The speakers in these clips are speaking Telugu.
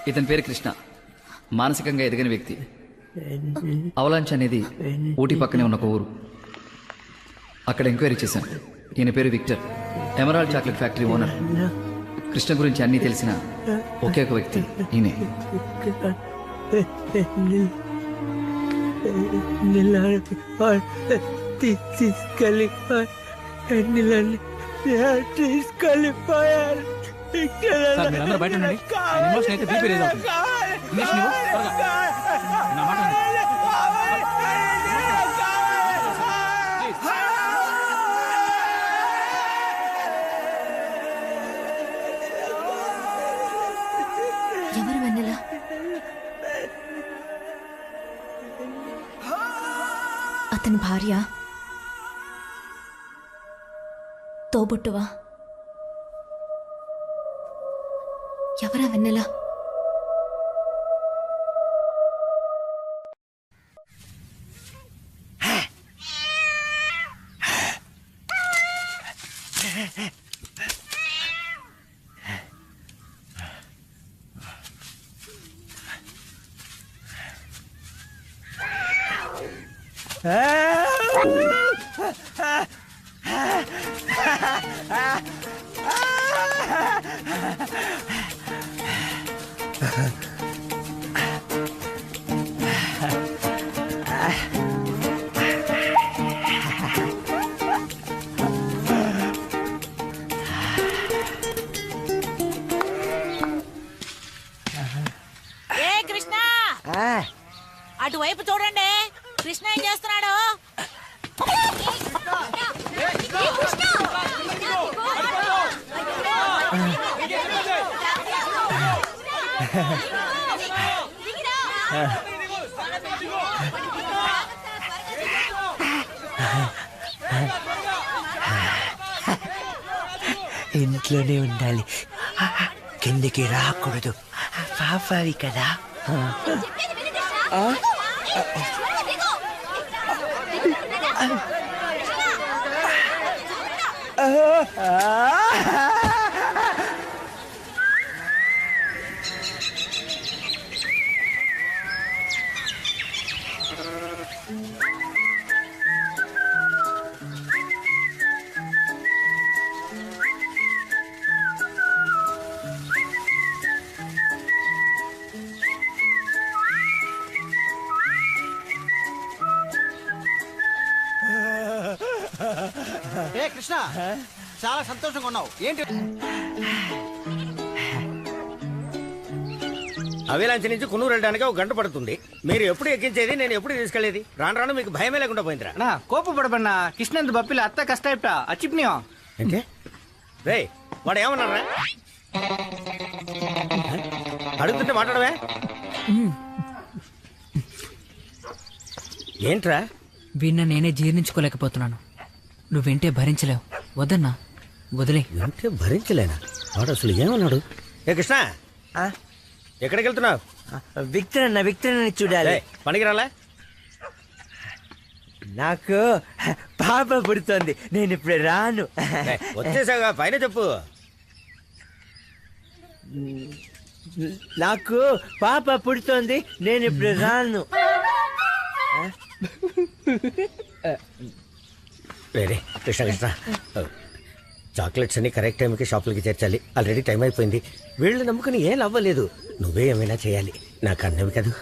ఇతని పేరు కృష్ణ. మానసికంగా ఎదిగిన వ్యక్తి. అవలాంచ్ అనేది ఊటీ పక్కనే ఉన్న ఒక ఊరు. అక్కడ ఎంక్వైరీ చేశాను. ఈయన పేరు Victor, Emerald chocolate factory owner. Krishna గురించి అన్నీ తెలిసిన ఒకే ఒక వ్యక్తి ఈయనే. తీసుకెళ్ళిపోయారు. బయట ఉండండి. ఎమోషన్ అయితే బీపీ రేజ్ అవుతుంది. ఇంజక్షన్ ఇవ్వు, త్వరగా. నా మాట వినండి. ఎవరు వెన్నెల? అతని భార్య? తోబుట్టువా? ఎవరా వెన్నెల? కృష్ణ, అటువైపు చూడండి. కృష్ణ ఏం చేస్తున్నాడు? ఇంట్లోనే ఉండాలి, కిందికి రాకూడదు. పాపావి కదా. ఏ కృష్ణ, చాలా సంతోషంగా ఉన్నావు ఏంటి? అవిలాంచి నుంచి కున్నూరు వెళ్ళడానికి ఒక గంట పడుతుంది. మీరు ఎప్పుడు ఎక్కించేది, నేను ఎప్పుడు తీసుకెళ్లేది? రాను రాను మీకు భయమే లేకుండా పోయిందిరా. నా కోపపడబన్నా. కృష్ణందు బప్పిల అత్త కష్ట అచ్చిప్నియో ఏంటే రే, వాడు ఏమన్నారా? అడుగుతుంటే మాట్లాడవే. ఏంట్రా? వీణ్ణ నేనే జీర్ణించుకోలేకపోతున్నాను. నువ్వేంటే భరించలేవు. వద్దన్నా, వదిలే. అంటే భరించలేనా? వాడు అసలు ఏమన్నాడు? ఏ కృష్ణ, ఎక్కడికి వెళ్తున్నావు? విక్టర్ అన్న, విక్టర్ అని చూడాలి. పనికి రాలే? నాకు పాప పుడుతోంది, నేను ఇప్పుడు రాను. వచ్చేసాగా, పైన చెప్పు. నాకు పాప పుడుతోంది, నేను ఇప్పుడు రాను. వేరే కృష్ణ కృష్ణ, చాక్లెట్స్ అన్ని కరెక్ట్ టైంకి షాపులకి చేర్చాలి. ఆల్రెడీ టైం అయిపోయింది. వీళ్ళు నమ్ముకుని ఏం అవ్వలేదు. నువ్వే ఏమైనా చేయాలి. నాకు అన్నవి కదా.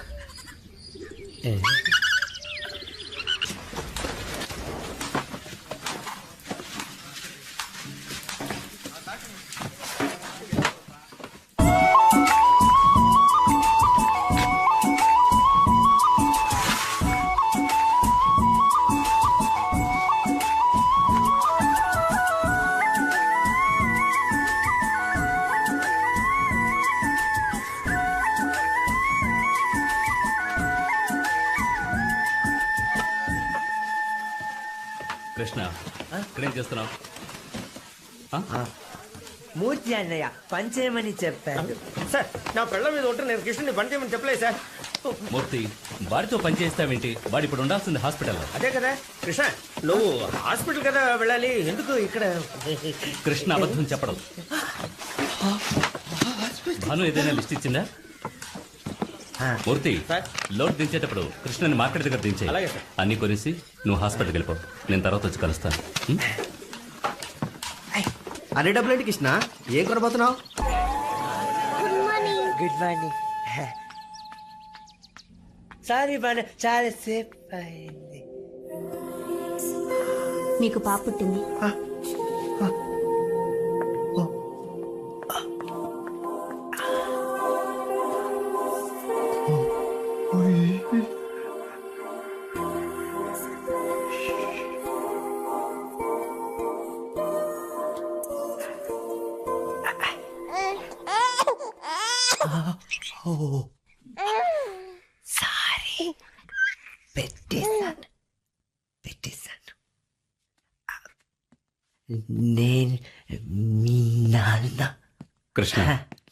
కృష్ణ, ఇక్కడేం చేస్తున్నావు? మూర్తి అన్నయ్య పని చేయమని చెప్పాడు. సార్, నా పిల్ల మీద ఉంటే నేను కృష్ణుని పని చేయమని చెప్పలేదు సార్. మూర్తి, వాడితో పని చేస్తావేంటి? వాడు ఇప్పుడు ఉండాల్సింది హాస్పిటల్లో. అదే కదా కృష్ణ, నువ్వు హాస్పిటల్ కదా వెళ్ళాలి, ఎందుకు ఇక్కడ? కృష్ణ అబద్ధం చెప్పడం. భాను ఏదైనా లిస్ట్ ఇచ్చిందా? మూర్తి, లోడ్ దించేటప్పుడు కృష్ణని మార్కెట్ దగ్గర దించే. అలాగే సార్. అన్ని కొనేసి నువ్వు హాస్పిటల్కి వెళ్ళిపో. నేను తర్వాత వచ్చి కలుస్తాను. అరే డబ్బులు ఏంటి కృష్ణ? ఏం కొనబోతున్నావు? Good morning. సారీ బాగా చాలా సేపు అయింది. నీకు పాప పుట్టింది. సారీ పెట్టేశాను. నేను మీ నాన్న. కృష్ణ,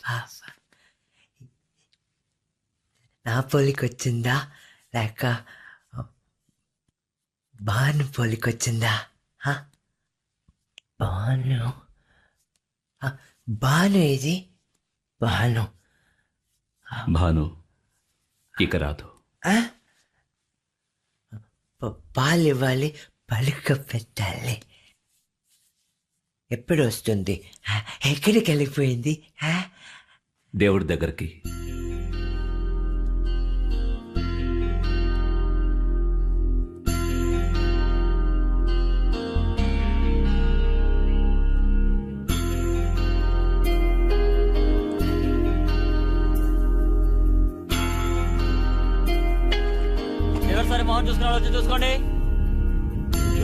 పాప నా పోలికొచ్చిందా లేక బాను పోలికొచ్చిందా? బాను బాను ఇది బాను భాను ఇక రాదు. పాలు ఇవ్వాలి, పలుక పెట్టాలి. ఎప్పుడు వస్తుంది? ఎక్కడికి వెళ్ళిపోయింది? దేవుడి దగ్గరికి. ఎవరిసారి మొహం చూసుకుని వచ్చి చూసుకోండి.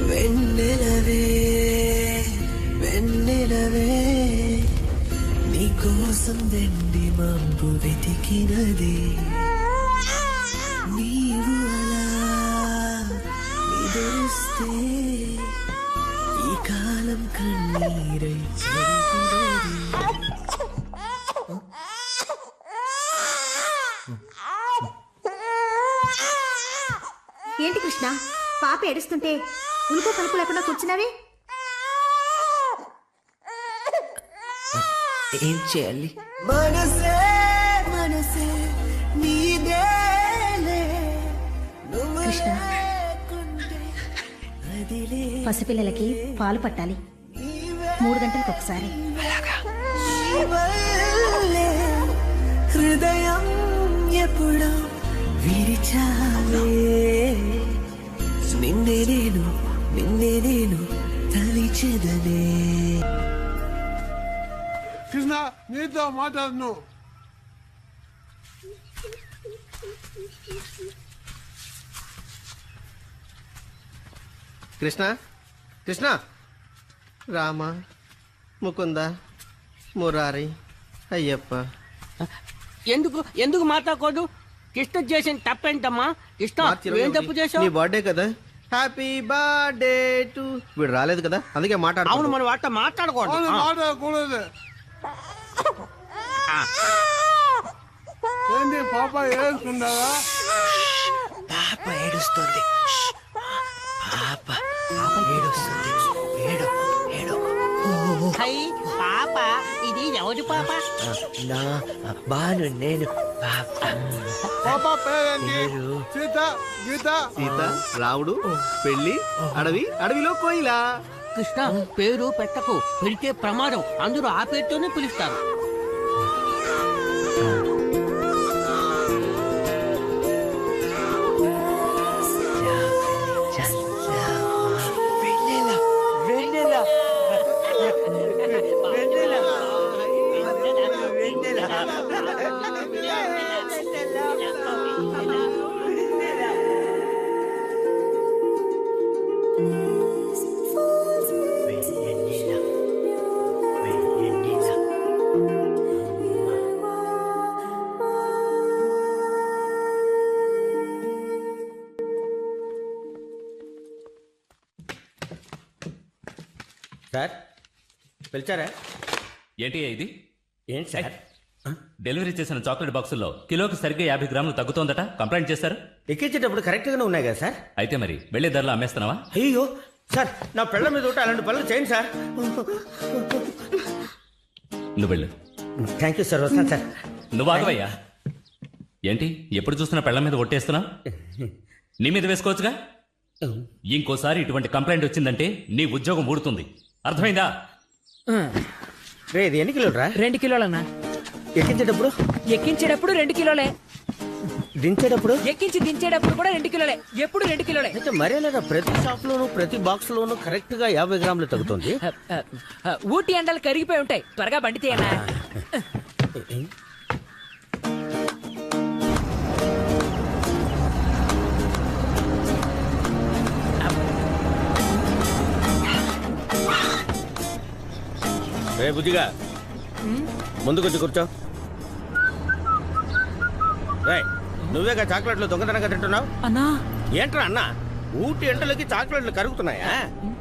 వెన్నెలవే వెన్నెలవే నీకోసం వెండి మంపు వెతికినది. నీవు అలా నిదురిస్తే ఈ కాలం కన్నీరై చెరిగినది. ఏంటి కృష్ణ, పాప ఏడుస్తుంటే ఉలుకో పలుకు లేకుండా కూర్చున్నావే? ఏం చేయాలి? మనసే మనసే నీదేలే. కృష్ణ, పసిపిల్లలకి పాలు పట్టాలి 3 గంటలకు ఒకసారి. హృదయం ఎప్పుడో విరిచాలే. నిన్నే నేను తలిచెదనే. కృష్ణ, నీతో మాట్లాడను. కృష్ణ కృష్ణ రామ ముకుంద మురారి అయ్యప్ప. ఎందుకు మాట్లాడకూడదు? కృష్ణ చేసిన తప్పేంటమ్మా? కృష్ణ ఏం తప్పు చేసావు? నీ బర్త్డే కదా, హ్యాపీ బర్త్డే టు. వీడు రాలేదు కదా, అందుకే మాట్లాడు. అవును, మనం వాటితో మాట్లాడకూడదు. అవును, మాట్లాడకూడదు. ఏంటి పాప ఏడుస్తుండగా? పాప ఏడుస్తుంది. పాప ఏడుస్తుంది. పాప ఇది ఎవరి పాప? నా బాను నేను పాప. పాప పేరేంటి? పేరు సీత, గీత. సీత, రాముడు, పెళ్లి, అడవిలో కోయిలా. కృష్ణ పేరు పెట్టకు, పెడితే ప్రమాదం. అందరూ ఆ పేరుతోనే పిలుస్తారు. సార్ పిలిచారా? ఏంటి ఇది? ఏంటి సార్? డెలివరీ చేసిన చాక్లెట్ బాక్సుల్లో కిలోకి సరిగ్గా 50 గ్రాములు తగ్గుతోందట. కంప్లైంట్ చేశారు. ఎక్కించేటప్పుడు కరెక్ట్గానే ఉన్నాయి కదా సార్? అయితే మరి వెళ్లే ధరలో అమ్మేస్తున్నావా? అయ్యో సార్, నా పిల్లల మీద ఒకటి అలాంటి పనులు చేయండి సార్. నువ్వు వెళ్ళు. థ్యాంక్ యూ సార్, వస్తాను సార్. నువ్వు ఆగవయ్యా. ఏంటి ఎప్పుడు చూస్తున్నా పెళ్ళ మీద ఒట్టేస్తున్నా? నీ మీద వేసుకోవచ్చుగా. ఇంకోసారి ఇటువంటి కంప్లైంట్ వచ్చిందంటే నీ ఉద్యోగం ఊడుతుంది. అర్థమైందా? రే ఇది ఎన్ని కిలోలు రా? 2 కిలోలన్నా. ఎక్కించేటప్పుడు? ఎక్కించేటప్పుడు 2 కిలోలే. దించేటప్పుడు? ఎక్కించి దించేటప్పుడు కూడా 2 కిలోలే. ఎప్పుడు 2 కిలోలే. అయితే మరే లేదా ప్రతి షాప్ లోను ప్రతి బాక్స్ లోను కరెక్ట్ గా 50 గ్రాములు తగ్గుతుంది. ఊటీ ఎండలు కరిగిపోయి ఉంటాయి. త్వరగా బండి తీయనా. రే బుద్ధిగా ముందుకొచ్చి కూర్చో. రే నువ్వేగా చాక్లెట్లు దొంగతనంగా తింటున్నావు? అన్నా ఏంట్రా అన్న, ఊటి ఎండలకి చాక్లెట్లు కరుగుతున్నాయా?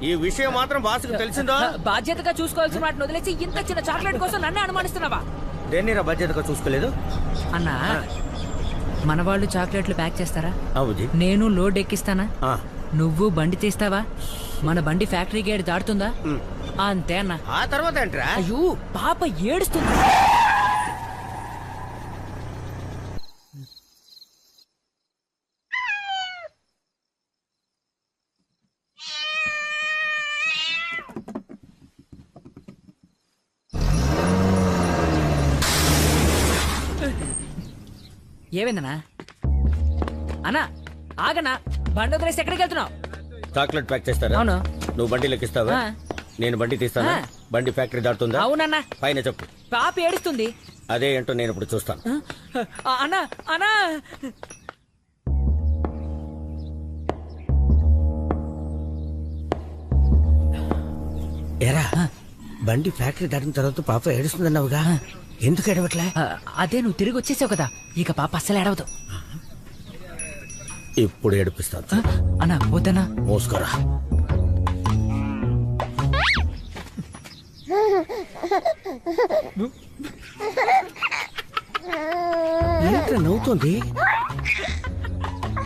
ఈ విషయం మాత్రం బాస్కి తెలిసిందో? బాధ్యతగా చూసుకోవాల్సిన వాటిని వదిలేసి ఇంత చిన్న చాక్లెట్ కోసం నన్నే అనుమానిస్తున్నావా? దేన్నీరా బాధ్యతగా చూసుకోలేదు? అన్నా మన వాళ్ళు చాక్లెట్లు ప్యాక్ చేస్తారా? బుజ్జి నేను లోడ్ ఎక్కిస్తానా? ఆ, నువ్వు బండి తీస్తావా? మన బండి ఫ్యాక్టరీ గేట్ దాటుతుందా? అంతే అన్నా. ఆ తర్వాత ఏంట్రా? అయ్యో పాప ఏడుస్తుంది. ఏమైందన్నా? అన్నా ఆగనా, బండి వదిలేసి ఎక్కడికి వెళ్తున్నావు? చాక్లెట్ ప్యాక్ చేస్తారా? అవును. నువ్వు బండి లెక్కిస్తావా? ఆ. నేను బండి తీస్తానా? ఆ. బండి ఫ్యాక్టరీ దాటుతుందా? అవునన్నా. పైన చెప్పు. పాప ఏడుస్తుంది. అదే ఏంటో నేను ఇప్పుడు చూస్తాను. అన్నా అన్నా ఎరా బండి ఫ్యాక్టరీ దాటిన తర్వాత పాప ఏడుస్తుందన్నావుగా, ఎందుకు ఏడవట్లే? అదే నువ్వు తిరిగి వచ్చేసావు కదా, ఇక పాప అస్సలు ఏడవదు. ఇప్పుడు ఏడిపిస్తాను. అన్నా వద్దనా. మోసుకోరా. ఏంట్రా నవ్వుతుంది?